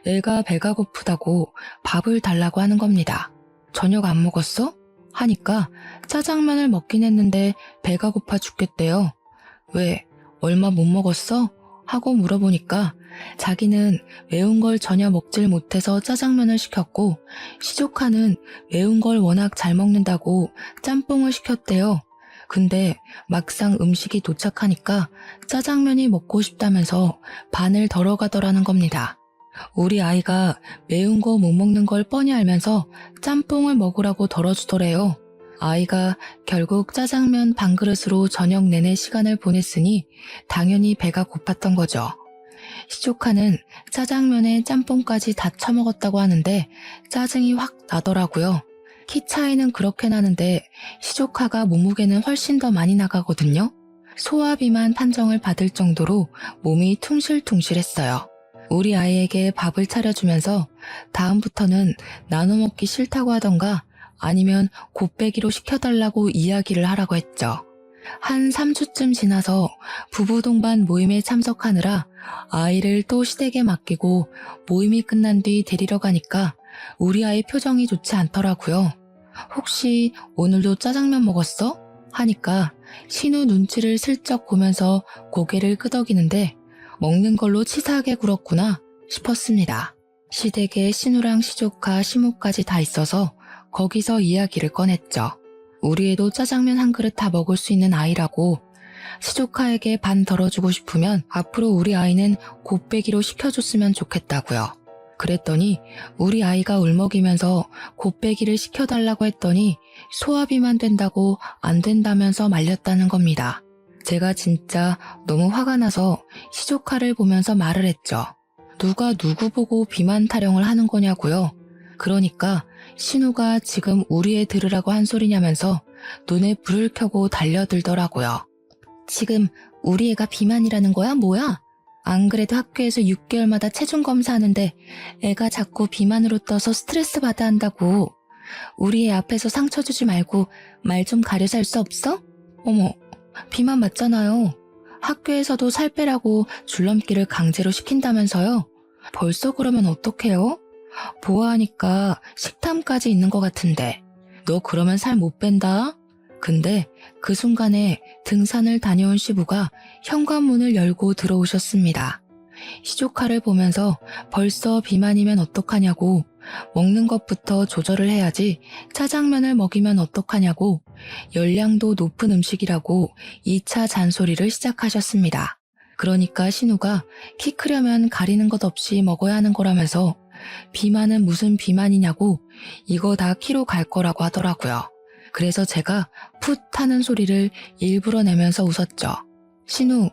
애가 배가 고프다고 밥을 달라고 하는 겁니다. 저녁 안 먹었어? 하니까 짜장면을 먹긴 했는데 배가 고파 죽겠대요. 왜? 얼마 못 먹었어? 하고 물어보니까 자기는 매운 걸 전혀 먹질 못해서 짜장면을 시켰고 시조카는 매운 걸 워낙 잘 먹는다고 짬뽕을 시켰대요. 근데 막상 음식이 도착하니까 짜장면이 먹고 싶다면서 반을 덜어가더라는 겁니다. 우리 아이가 매운 거 못 먹는 걸 뻔히 알면서 짬뽕을 먹으라고 덜어주더래요. 아이가 결국 짜장면 반 그릇으로 저녁 내내 시간을 보냈으니 당연히 배가 고팠던 거죠. 시조카는 짜장면에 짬뽕까지 다 처먹었다고 하는데 짜증이 확 나더라고요. 키 차이는 그렇게 나는데 시조카가 몸무게는 훨씬 더 많이 나가거든요. 소화비만 판정을 받을 정도로 몸이 퉁실퉁실했어요. 우리 아이에게 밥을 차려주면서 다음부터는 나눠 먹기 싫다고 하던가 아니면 곱빼기로 시켜달라고 이야기를 하라고 했죠. 한 3주쯤 지나서 부부 동반 모임에 참석하느라 아이를 또 시댁에 맡기고 모임이 끝난 뒤 데리러 가니까 우리 아이 표정이 좋지 않더라고요. 혹시 오늘도 짜장면 먹었어? 하니까 신우 눈치를 슬쩍 보면서 고개를 끄덕이는데 먹는 걸로 치사하게 굴었구나 싶었습니다. 시댁에 신우랑 시조카, 시모까지 다 있어서 거기서 이야기를 꺼냈죠. 우리 애도 짜장면 한 그릇 다 먹을 수 있는 아이라고 시조카에게 반 덜어주고 싶으면 앞으로 우리 아이는 곱빼기로 시켜줬으면 좋겠다고요. 그랬더니 우리 아이가 울먹이면서 곱빼기를 시켜달라고 했더니 소화비만 된다고 안 된다면서 말렸다는 겁니다. 제가 진짜 너무 화가 나서 시조카를 보면서 말을 했죠. 누가 누구 보고 비만 타령을 하는 거냐고요. 그러니까 신우가 지금 우리 애 들으라고 한 소리냐면서 눈에 불을 켜고 달려들더라고요. 지금 우리 애가 비만이라는 거야? 뭐야? 안 그래도 학교에서 6개월마다 체중 검사하는데 애가 자꾸 비만으로 떠서 스트레스 받아 한다고. 우리 애 앞에서 상처 주지 말고 말 좀 가려서 할 수 없어? 어머, 비만 맞잖아요. 학교에서도 살 빼라고 줄넘기를 강제로 시킨다면서요? 벌써 그러면 어떡해요? 보아하니까 식탐까지 있는 것 같은데. 너 그러면 살 못 뺀다? 근데 그 순간에 등산을 다녀온 시부가 현관문을 열고 들어오셨습니다. 시조카를 보면서 벌써 비만이면 어떡하냐고, 먹는 것부터 조절을 해야지 짜장면을 먹이면 어떡하냐고, 열량도 높은 음식이라고 2차 잔소리를 시작하셨습니다. 그러니까 신우가 키 크려면 가리는 것 없이 먹어야 하는 거라면서 비만은 무슨 비만이냐고 이거 다 키로 갈 거라고 하더라고요. 그래서 제가 풋 하는 소리를 일부러 내면서 웃었죠. 신우,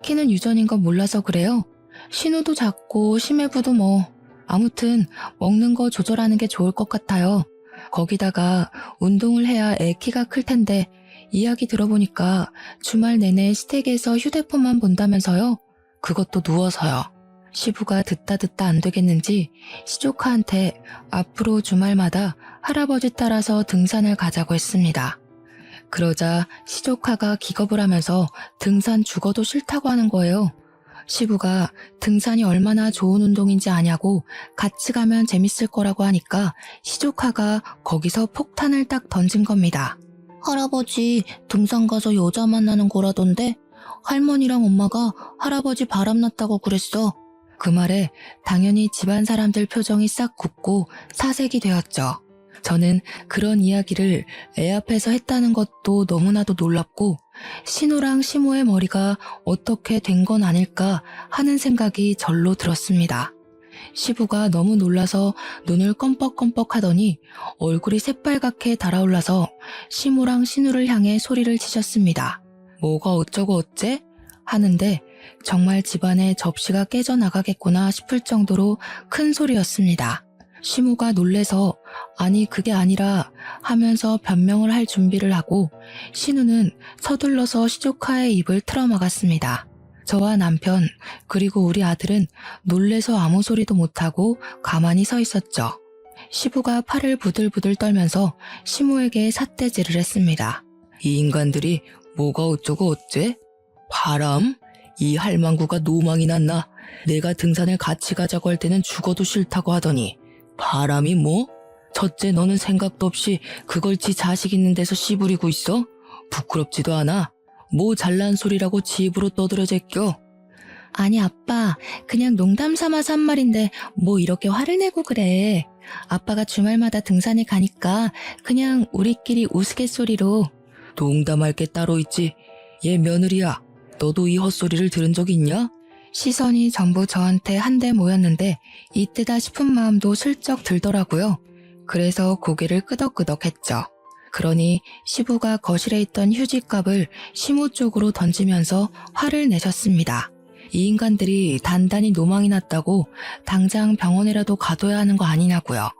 키는 유전인 건 몰라서 그래요? 신우도 작고 심해부도 뭐 아무튼 먹는 거 조절하는 게 좋을 것 같아요. 거기다가 운동을 해야 애 키가 클 텐데 이야기 들어보니까 주말 내내 시댁에서 휴대폰만 본다면서요? 그것도 누워서요. 시부가 듣다 안 되겠는지 시조카한테 앞으로 주말마다 할아버지 따라서 등산을 가자고 했습니다. 그러자 시조카가 기겁을 하면서 등산 죽어도 싫다고 하는 거예요. 시부가 등산이 얼마나 좋은 운동인지 아냐고 같이 가면 재밌을 거라고 하니까 시조카가 거기서 폭탄을 딱 던진 겁니다. 할아버지 등산 가서 여자 만나는 거라던데 할머니랑 엄마가 할아버지 바람났다고 그랬어. 그 말에 당연히 집안 사람들 표정이 싹 굳고 사색이 되었죠. 저는 그런 이야기를 애 앞에서 했다는 것도 너무나도 놀랍고 신우랑 시모의 머리가 어떻게 된 건 아닐까 하는 생각이 절로 들었습니다. 시부가 너무 놀라서 눈을 껌뻑껌뻑 하더니 얼굴이 새빨갛게 달아올라서 시모랑 신우를 향해 소리를 치셨습니다. 뭐가 어쩌고 어째? 하는데 정말 집안에 접시가 깨져나가겠구나 싶을 정도로 큰 소리였습니다. 시모가 놀래서 아니 그게 아니라 하면서 변명을 할 준비를 하고 신우는 서둘러서 시조카의 입을 틀어막았습니다. 저와 남편 그리고 우리 아들은 놀래서 아무 소리도 못하고 가만히 서 있었죠. 시부가 팔을 부들부들 떨면서 시모에게 삿대질을 했습니다. 이 인간들이 뭐가 어쩌고 어째? 바람? 이 할망구가 노망이 났나? 내가 등산을 같이 가자고 할 때는 죽어도 싫다고 하더니 바람이 뭐? 첫째 너는 생각도 없이 그걸 지 자식 있는 데서 씨부리고 있어? 부끄럽지도 않아? 뭐 잘난 소리라고 지 입으로 떠들어 제껴? 아니 아빠 그냥 농담 삼아서 한 말인데 뭐 이렇게 화를 내고 그래. 아빠가 주말마다 등산에 가니까 그냥 우리끼리 우스갯소리로. 농담할 게 따로 있지. 얘 며느리야. 너도 이 헛소리를 들은 적 있냐? 시선이 전부 저한테 한데 모였는데 이때다 싶은 마음도 슬쩍 들더라고요. 그래서 고개를 끄덕끄덕했죠. 그러니 시부가 거실에 있던 휴지값을 시모 쪽으로 던지면서 화를 내셨습니다. 이 인간들이 단단히 노망이 났다고 당장 병원에라도 가둬야 하는 거 아니냐고요.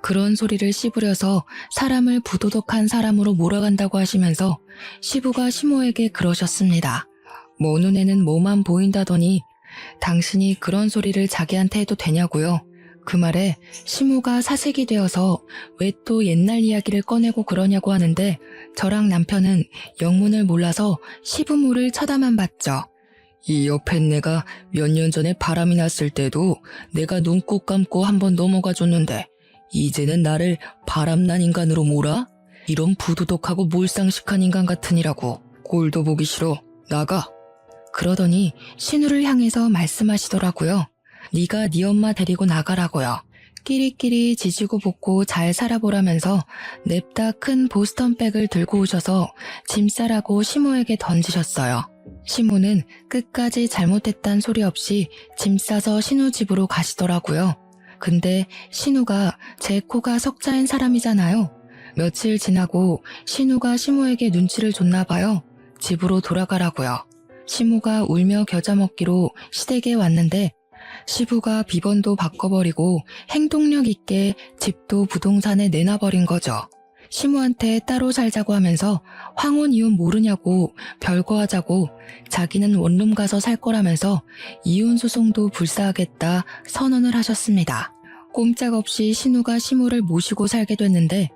그런 소리를 씹으려서 사람을 부도덕한 사람으로 몰아간다고 하시면서 시부가 시모에게 그러셨습니다. 뭐 눈에는 뭐만 보인다더니 당신이 그런 소리를 자기한테 해도 되냐고요. 그 말에 시모가 사색이 되어서 왜 또 옛날 이야기를 꺼내고 그러냐고 하는데 저랑 남편은 영문을 몰라서 시부모를 쳐다만 봤죠. 이 옆에 내가 몇 년 전에 바람이 났을 때도 내가 눈 꼭 감고 한번 넘어가 줬는데 이제는 나를 바람난 인간으로 몰아? 이런 부도덕하고 몰상식한 인간 같으니라고. 꼴도 보기 싫어. 나가. 그러더니 신우를 향해서 말씀하시더라고요. 네가 네 엄마 데리고 나가라고요. 끼리끼리 지지고 볶고 잘 살아보라면서 냅다 큰 보스턴백을 들고 오셔서 짐 싸라고 시모에게 던지셨어요. 시모는 끝까지 잘못했단 소리 없이 짐 싸서 신우 집으로 가시더라고요. 근데 신우가 제 코가 석자인 사람이잖아요. 며칠 지나고 신우가 시모에게 눈치를 줬나 봐요. 집으로 돌아가라고요. 시모가 울며 겨자 먹기로 시댁에 왔는데 시부가 비번도 바꿔버리고 행동력 있게 집도 부동산에 내놔버린 거죠. 시모한테 따로 살자고 하면서 황혼 이혼 모르냐고 별거 하자고 자기는 원룸 가서 살 거라면서 이혼 소송도 불사하겠다 선언을 하셨습니다. 꼼짝없이 신우가 시모를 모시고 살게 됐는데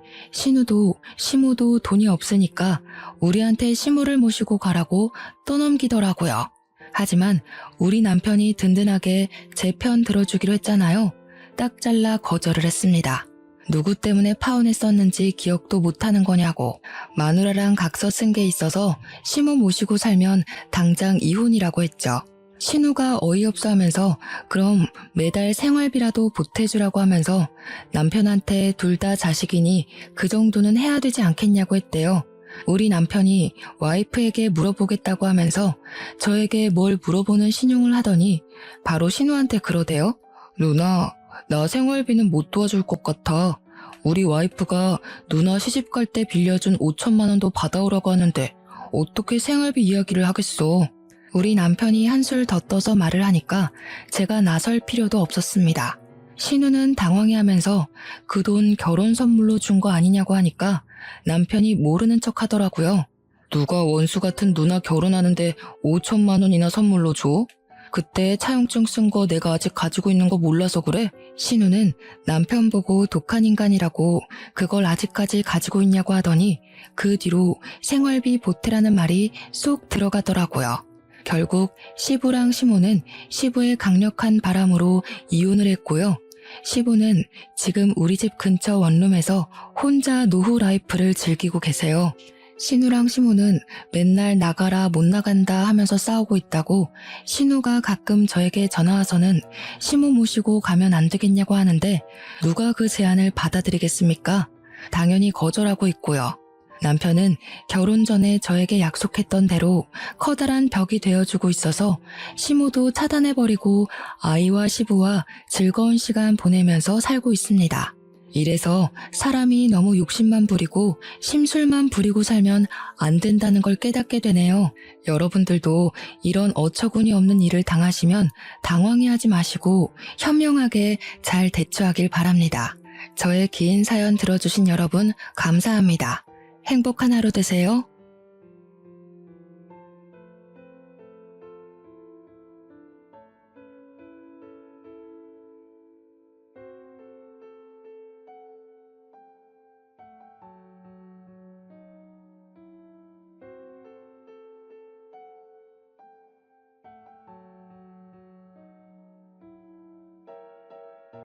시모도 돈이 없으니까 우리한테 시모를 모시고 가라고 떠넘기더라고요. 하지만 우리 남편이 든든하게 제 편 들어주기로 했잖아요. 딱 잘라 거절을 했습니다. 누구 때문에 파혼했었는지 기억도 못하는 거냐고. 마누라랑 각서 쓴 게 있어서 시모 모시고 살면 당장 이혼이라고 했죠. 신우가 어이없어 하면서 그럼 매달 생활비라도 보태주라고 하면서 남편한테 둘 다 자식이니 그 정도는 해야 되지 않겠냐고 했대요. 우리 남편이 와이프에게 물어보겠다고 하면서 저에게 뭘 물어보는 신용을 하더니 바로 신우한테 그러대요. 누나, 나 생활비는 못 도와줄 것 같아. 우리 와이프가 누나 시집갈 때 빌려준 5천만 원도 받아오라고 하는데 어떻게 생활비 이야기를 하겠어. 우리 남편이 한술 더 떠서 말을 하니까 제가 나설 필요도 없었습니다. 신우는 당황해하면서 그 돈 결혼 선물로 준 거 아니냐고 하니까 남편이 모르는 척 하더라고요. 누가 원수 같은 누나 결혼하는데 5천만 원이나 선물로 줘? 그때 차용증 쓴 거 내가 아직 가지고 있는 거 몰라서 그래? 신우는 남편 보고 독한 인간이라고 그걸 아직까지 가지고 있냐고 하더니 그 뒤로 생활비 보태라는 말이 쏙 들어가더라고요. 결국 시부랑 시모는 시부의 강력한 바람으로 이혼을 했고요. 시부는 지금 우리 집 근처 원룸에서 혼자 노후 라이프를 즐기고 계세요. 신우랑 시모는 맨날 나가라 못 나간다 하면서 싸우고 있다고 신우가 가끔 저에게 전화와서는 시모 모시고 가면 안 되겠냐고 하는데 누가 그 제안을 받아들이겠습니까? 당연히 거절하고 있고요. 남편은 결혼 전에 저에게 약속했던 대로 커다란 벽이 되어주고 있어서 시모도 차단해버리고 아이와 시부와 즐거운 시간 보내면서 살고 있습니다. 이래서 사람이 너무 욕심만 부리고 심술만 부리고 살면 안 된다는 걸 깨닫게 되네요. 여러분들도 이런 어처구니 없는 일을 당하시면 당황해하지 마시고 현명하게 잘 대처하길 바랍니다. 저의 긴 사연 들어주신 여러분 감사합니다. 행복한 하루 되세요.